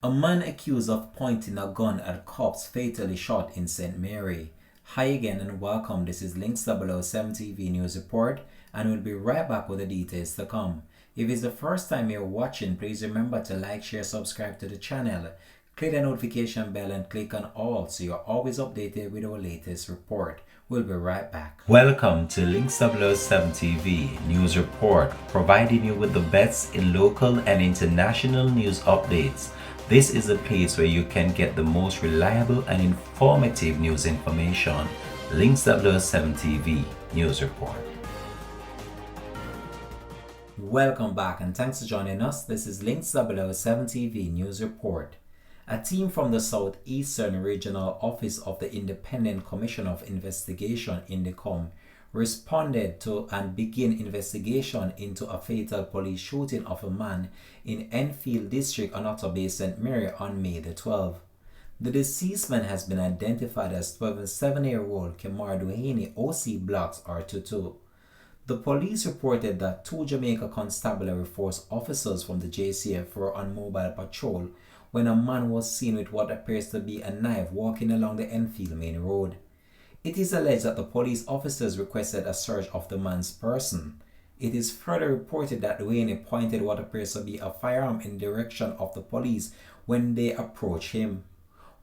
A man accused of pointing a gun at cops fatally shot in St. Mary. Hi again and welcome. This is Links 007 TV News Report, and we'll be right back with the details to come. If it's the first time you're watching, please remember to like, share, subscribe to the channel. Click the notification bell and click on all so you're always updated with our latest report. We'll be right back. Welcome to Links 007 TV News Report, providing you with the best in local and international news updates. This is a place where you can get the most reliable and informative news information. Links 007 TV News Report. Welcome back and thanks for joining us. This is Links 007 TV News Report. A team from the Southeastern Regional Office of the Independent Commission of Investigation (INDECOM) responded to and began investigation into a fatal police shooting of a man in Enfield District on Otter Bay, St. Mary on May the 12th. The deceased man has been identified as 27-year-old Kemar Duhaney, OC Blocks R22. The police reported that two Jamaica Constabulary Force officers from the JCF were on mobile patrol when a man was seen with what appears to be a knife walking along the Enfield Main Road. It is alleged that the police officers requested a search of the man's person. It is further reported that Duhaney pointed what appears to be a firearm in the direction of the police when they approached him.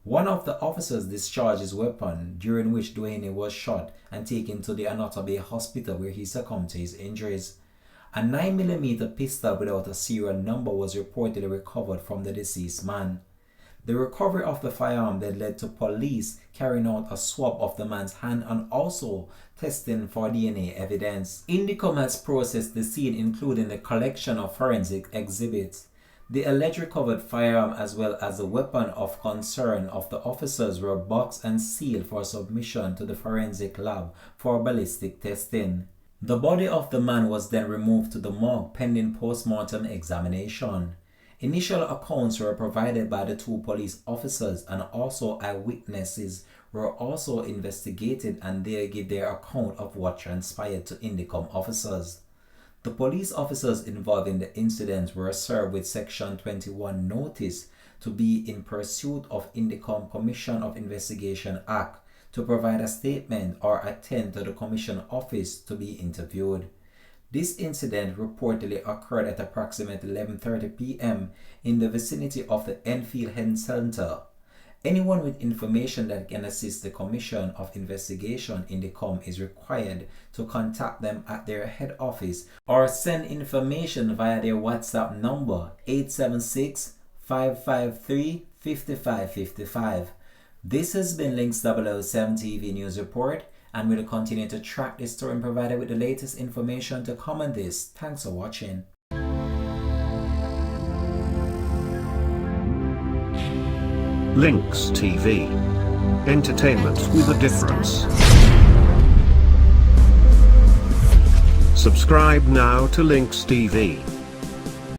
One of the officers discharged his weapon, during which Duhaney was shot and taken to the Otter Bay Hospital where he succumbed to his injuries. A 9mm pistol without a serial number was reportedly recovered from the deceased man. The recovery of the firearm then led to police carrying out a swab of the man's hand and also testing for DNA evidence. INDECOM has processed the scene, including the collection of forensic exhibits. The alleged recovered firearm as well as the weapon of concern of the officers were boxed and sealed for submission to the forensic lab for ballistic testing. The body of the man was then removed to the morgue pending post-mortem examination. Initial accounts were provided by the two police officers, and also eyewitnesses were also investigated, and they give their account of what transpired to INDECOM officers. The police officers involved in the incident were served with Section 21 notice to be in pursuit of INDECOM Commission of Investigation Act to provide a statement or attend to the Commission office to be interviewed. This incident reportedly occurred at approximately 11:30 p.m. in the vicinity of the Enfield Health Center. Anyone with information that can assist the Commission of Investigation INDECOM is required to contact them at their head office or send information via their WhatsApp number 876-553-5555. This has been Links 007 TV News Report, and we'll continue to track this story and provide it with the latest information to come on this. Thanks for watching. Links TV. Entertainment with a difference. Subscribe now to Links TV.